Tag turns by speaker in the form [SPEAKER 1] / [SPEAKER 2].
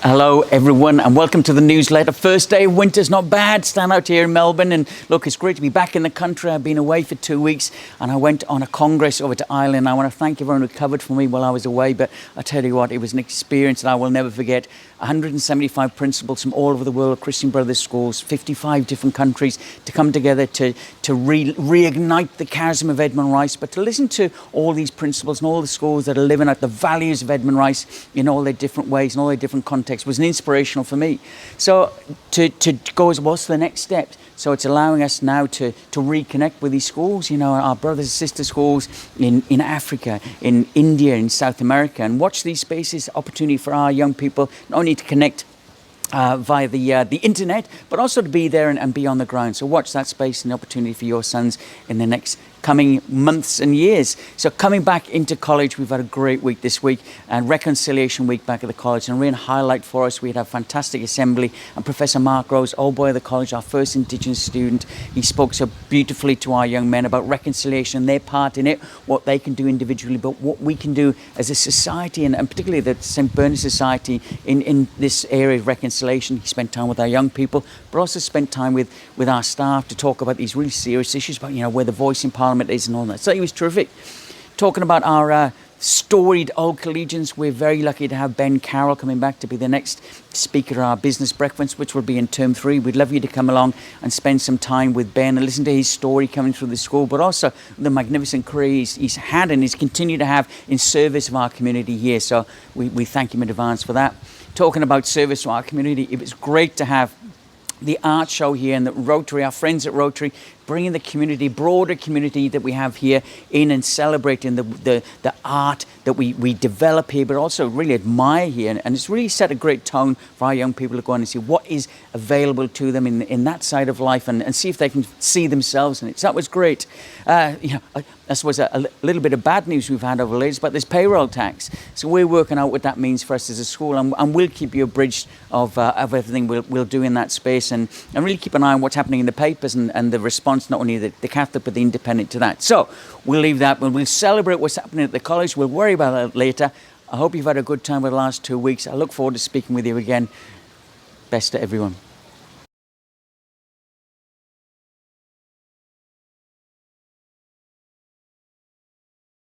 [SPEAKER 1] Hello everyone and welcome to the newsletter. First day of winter's not bad. Stand out here in Melbourne, and look, it's great to be back in the country. I've been away for 2 weeks and I went on a congress over to Ireland. I want to thank everyone who covered for me while I was away, but I tell you what, it was an experience that I will never forget. 175 principals from all over the world, Christian Brothers schools, 55 different countries, to come together to reignite the charism of Edmund Rice, but to listen to all these principals and all the schools that are living out the values of Edmund Rice in all their different ways and all their different contexts was an inspirational for me. So to go as what's the next step? So it's allowing us now to reconnect with these schools, you know, our brothers and sister schools in Africa, in India, in South America, and watch these spaces, opportunity for our young people not only to connect via the internet, but also to be there and be on the ground. So watch that space and the opportunity for your sons in the next coming months and years. So coming back into college, we've had a great week this week, and Reconciliation Week back at the college, and a real highlight for us. We had a fantastic assembly, and Professor Mark Rose, old boy of the college, our first Indigenous student, he spoke so beautifully to our young men about reconciliation, their part in it, what they can do individually, but what we can do as a society, and particularly the St. Bernard Society in this area of reconciliation. He spent time with our young people, but also spent time with our staff to talk about these really serious issues about, you know, where the voice in Parliament is and all that. So he was terrific. Talking about our storied old collegians, we're very lucky to have Ben Carroll coming back to be the next speaker at our business breakfast, which will be in term 3. We'd love you to come along and spend some time with Ben and listen to his story coming through the school, but also the magnificent career he's had and he's continued to have in service of our community here. So we thank him in advance for that. Talking about service to our community, it was great to have the art show here and the Rotary, our friends at Rotary, bringing the community, broader community that we have here in and celebrating the art that we develop here, but also really admire here. And it's really set a great tone for our young people to go on and see what is available to them in that side of life, and see if they can see themselves in it. So that was great. You know, I suppose a little bit of bad news we've had over the latest, but there's payroll tax. So we're working out what that means for us as a school, and we'll keep you abridged of everything we'll do in that space, and really keep an eye on what's happening in the papers and the response, not only the Catholic but the independent to that. So we'll leave that. We'll celebrate what's happening at the college. We'll worry about that later. I hope you've had a good time with the last 2 weeks. I look forward to speaking with you again. Best to everyone.